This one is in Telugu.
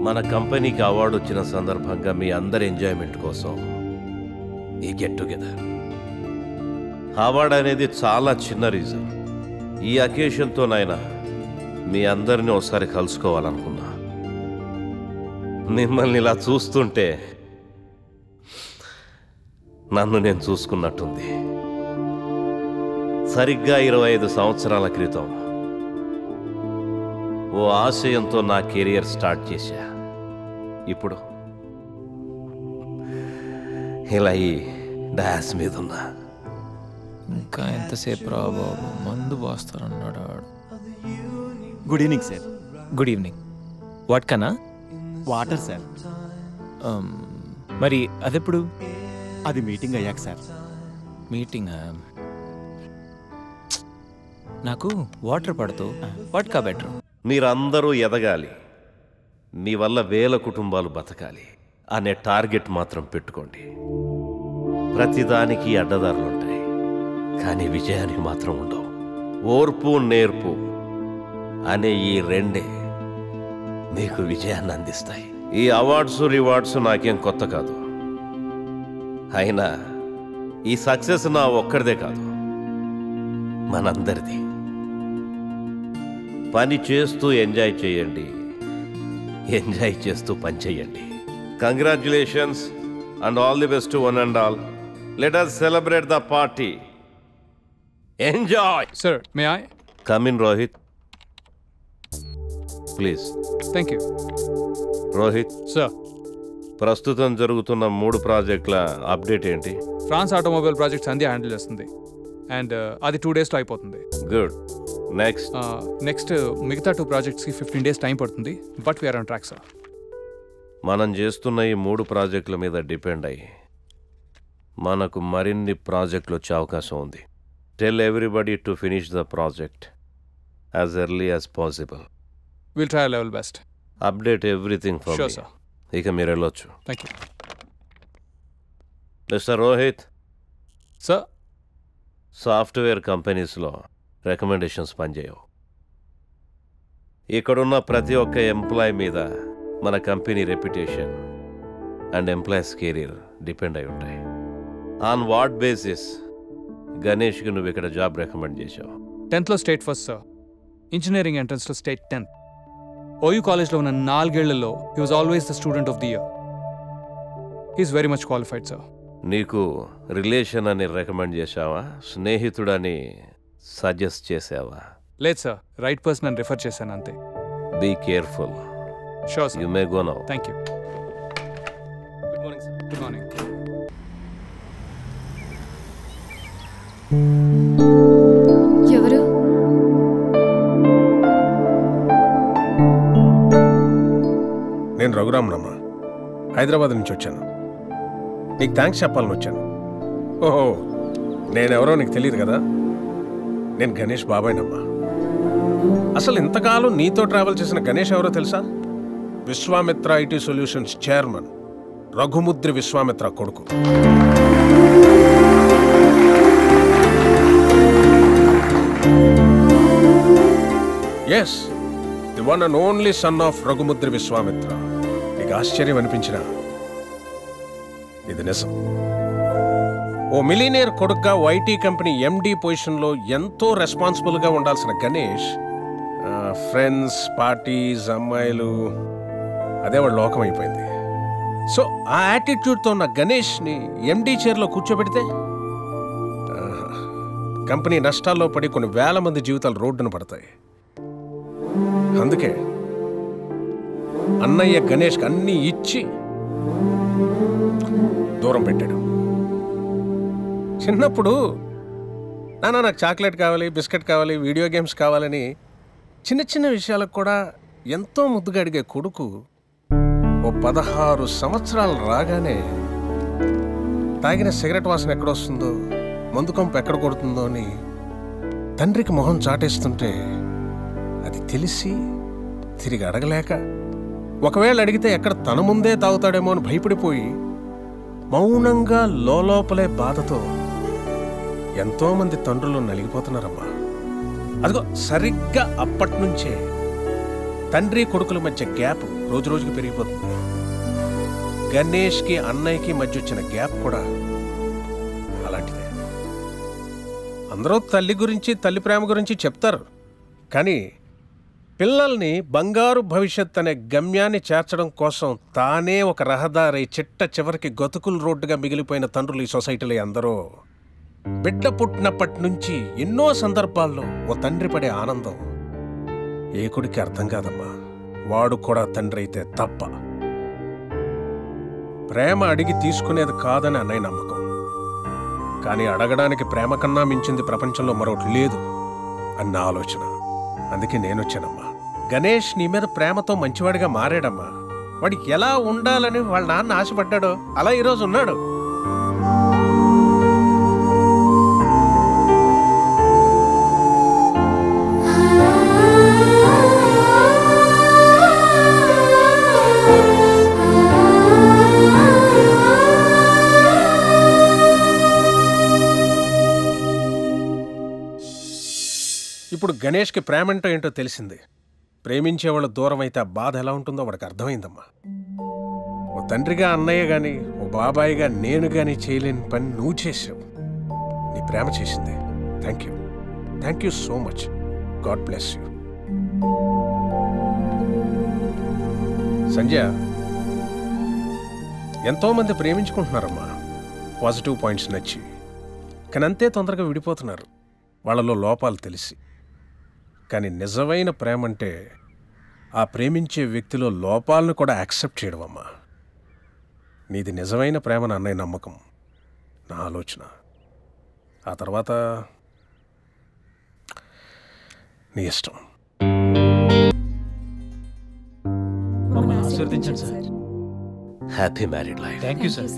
మన కంపెనీకి అవార్డు వచ్చిన సందర్భంగా మీ అందరి ఎంజాయ్మెంట్ కోసం ఈ గెట్ టుగెదర్. అవార్డు అనేది చాలా చిన్న రీజన్. ఈ అకేషన్తోనైనా మీ అందరినీ ఒకసారి కలుసుకోవాలనుకున్నా. మిమ్మల్ని ఇలా చూస్తుంటే నన్ను నేను చూసుకున్నట్టుంది. సరిగ్గా 25 సంవత్సరాల క్రితం ఓ ఆశయంతో నా కెరియర్ స్టార్ట్ చేశా. ఇప్పుడు ఇలా ఈ డాస్ మీద ఉన్నా. ఇంకా ఎంతసేపు రా బాబు, మందు పోస్తారన్నాడు. Good evening sir. Good evening. What కన్నా? Water sir. మరి అదెప్పుడు? అది మీటింగ్ అయ్యాక సార్. మీటింగ్? నాకు వాటర్ పడుతూ వాట్కా బెటర్. మీరందరూ ఎదగాలి, మీ వల్ల వేల కుటుంబాలు బతకాలి అనే టార్గెట్ మాత్రం పెట్టుకోండి. ప్రతిదానికి అడ్డదారులుంటాయి, కానీ విజయానికి మాత్రం ఉండవు. ఓర్పు నేర్పు అనే ఈ రెండే మీకు విజయాన్ని అందిస్తాయి. ఈ అవార్డ్స్ రివార్డ్స్ నాకేం కొత్త కాదు. అయినా ఈ సక్సెస్ నా ఒక్కడిదే కాదు, మనందరిది. పని చేస్తూ ఎంజాయ్ చేయండి, ఎంజాయ్ చేస్తూ పని చేయండి. Congratulations and all the best to one and all. Let us celebrate the party. Enjoy. Sir, may I? Come in, Rohit. Please. Thank you. Rohit. Sir. ప్రస్తుతం జరుగుతున్న 3 ప్రాజెక్టుల అప్డేట్ ఏంటి? ఫ్రాన్స్ ఆటోమొబైల్ ప్రాజెక్ట్స్ అంది హ్యాండిల్ చేస్తుంది, అండ్ అది 2 days అయిపోతుంది. గుడ్. నెక్స్ట్ మిగతా 2 ప్రాజెక్ట్స్కి 15 days టైం పడుతుంది, but we're on track sir. మనం చేస్తున్న ఈ 3 ప్రాజెక్టుల మీద డిపెండ్ అయ్యి మనకు మరిన్ని ప్రాజెక్టులు వచ్చే అవకాశం ఉంది. Tell everybody to finish the project as early as possible. Will try level best. Update everything for me. Sir. ఇక మీరు వెళ్ళొచ్చు. Thank you. Mister Rohit. Sir. Software కంపెనీస్లో రికమెండేషన్స్ పనిచేయవు. ఇక్కడున్న ప్రతి ఒక్క ఎంప్లాయ్ మీద మన company reputation and employees career depend అయి ఉంటాయి. ఆన్ వాట్ బేసిస్ గణేష్కి నువ్వు ఇక్కడ జాబ్ రికమెండ్ చేశావు? 10th state first sir. Engineering ఎంట్రన్స్లో స్టేట్ 10th. ఓయూ కాలేజ్లో ఉన్న 4 ఏళ్లలో he was always the student of the year. He's very much qualified sir. నీకు రిలేషన్ అని రికమెండ్ చేశావా, స్నేహితుడని సజెస్ట్ చేసావా? లేదు సార్, రైట్ పర్సన్ అని రిఫర్ చేశాను అంతే. Be careful. Sure sir. You may go now. Thank you. Good morning sir. Good morning. ఎవరు? నేను రఘురామనమ్మ, హైదరాబాద్ నుంచి వచ్చాను. నీకు థ్యాంక్స్ చెప్పాలని వచ్చాను. ఓహో, నేనెవరో నీకు తెలియదు కదా. నేను గణేష్ బాబాయ్నమ్మా. అసలు ఇంతకాలం నీతో ట్రావెల్ చేసిన గణేష్ ఎవరో తెలుసా? Vishwamitra IT solutions chairman Raghumudri Vishwamitra కొడుకు. Yes, the one and only son of Raghumudri Vishwamitra. నీకు ఆశ్చర్యం అనిపించిన ఇది నిజం. ఓ మిలీనియర్ కొడుకుగా ఐటీ కంపెనీ ఎండి పొజిషన్లో ఎంతో రెస్పాన్సిబుల్గా ఉండాల్సిన గణేష్ ఫ్రెండ్స్, పార్టీస్, అమ్మాయిలు, అదే వాడు లోకం అయిపోయింది. సో ఆ యాటిట్యూడ్తో ఉన్న గణేష్ని ఎండి చైర్లో కూర్చోబెడితే కంపెనీ నష్టాల్లో పడి కొన్ని వేల మంది జీవితాలు రోడ్డున పడతాయి. అందుకే అన్నయ్య గణేష్కి అన్నీ ఇచ్చి దూరం పెట్టాడు. చిన్నప్పుడు నాన్న నాకు చాక్లెట్ కావాలి, బిస్కెట్ కావాలి, వీడియో గేమ్స్ కావాలని చిన్న చిన్న విషయాలకు కూడా ఎంతో ముద్దుగా అడిగే కొడుకు ఓ 16 సంవత్సరాలు రాగానే తాగిన సిగరెట్ వాసన ఎక్కడొస్తుందో, మందు కంపు ఎక్కడ కొడుతుందో అని తండ్రికి మొహం చాటేస్తుంటే అది తెలిసి తిరిగి అడగలేక, ఒకవేళ అడిగితే ఎక్కడ తన ముందే తాగుతాడేమో అని భయపడిపోయి మౌనంగా లోపలే బాధతో ఎంతోమంది తండ్రులు నలిగిపోతున్నారమ్మా. అదిగో సరిగ్గా అప్పటి నుంచే తండ్రి కొడుకుల మధ్య గ్యాప్ రోజు రోజుకి పెరిగిపోతుంది. గణేష్కి అన్నయ్యకి మధ్య వచ్చిన గ్యాప్ కూడా అలాంటిదే. అందరూ తల్లి గురించి తల్లి ప్రేమ గురించి చెప్తారు, కానీ పిల్లల్ని బంగారు భవిష్యత్ అనే గమ్యాన్ని చేర్చడం కోసం తానే ఒక రహదారి చిట్ట చివరికి గతుకుల రోడ్డుగా మిగిలిపోయిన తండ్రులు ఈ సొసైటీలో అందరూ. బిడ్డ పుట్టినప్పటి నుంచి ఎన్నో సందర్భాల్లో ఓ తండ్రి పడే ఆనందం ఏ కొడుకు అర్థం కాదమ్మా. వాడు కూడా తండ్రి అయితే తప్ప. ప్రేమ అడిగి తీసుకునేది కాదని అన్నయ్య నమ్మకం. కానీ అడగడానికి ప్రేమ కన్నా మించింది ప్రపంచంలో మరొకటి లేదు అన్న ఆలోచన. అందుకే నేనొచ్చానమ్మా. గణేష్ నీ మీద ప్రేమతో మంచివాడిగా మారాడమ్మా. వాడికి ఎలా ఉండాలని వాళ్ళ నాన్న ఆశపడ్డాడో అలా ఈరోజు ఉన్నాడు. ఇప్పుడు గణేష్కి ప్రేమంటో ఏంటో తెలిసింది. ప్రేమించేవాళ్ళు దూరం అయితే ఆ బాధ ఎలా ఉంటుందో వాడికి అర్థమైందమ్మా. ఓ తండ్రిగా అన్నయ్య గాని ఓ బాబాయిగా నేను గాని చేయలేని పని నువ్వు చేసావు. నీ ప్రేమ చేసింది. Thank you so much. God bless you. Sanjay, ఎంతోమంది ప్రేమించుకుంటున్నారమ్మా. పాజిటివ్ పాయింట్స్ నచ్చి, కానీ అంతే తొందరగా విడిపోతున్నారు వాళ్ళలో లోపాలు తెలిసి. కానీ నిజమైన ప్రేమ అంటే ఆ ప్రేమించే వ్యక్తిలో లోపాలను కూడా యాక్సెప్ట్ చేయడం అమ్మా. నీది నిజమైన ప్రేమను అన్నయ్య నమ్మకం, నా ఆలోచన. ఆ తర్వాత నీ ఇష్టం. ఆశీర్వదించండి sir. Happy married life. Thank you sir.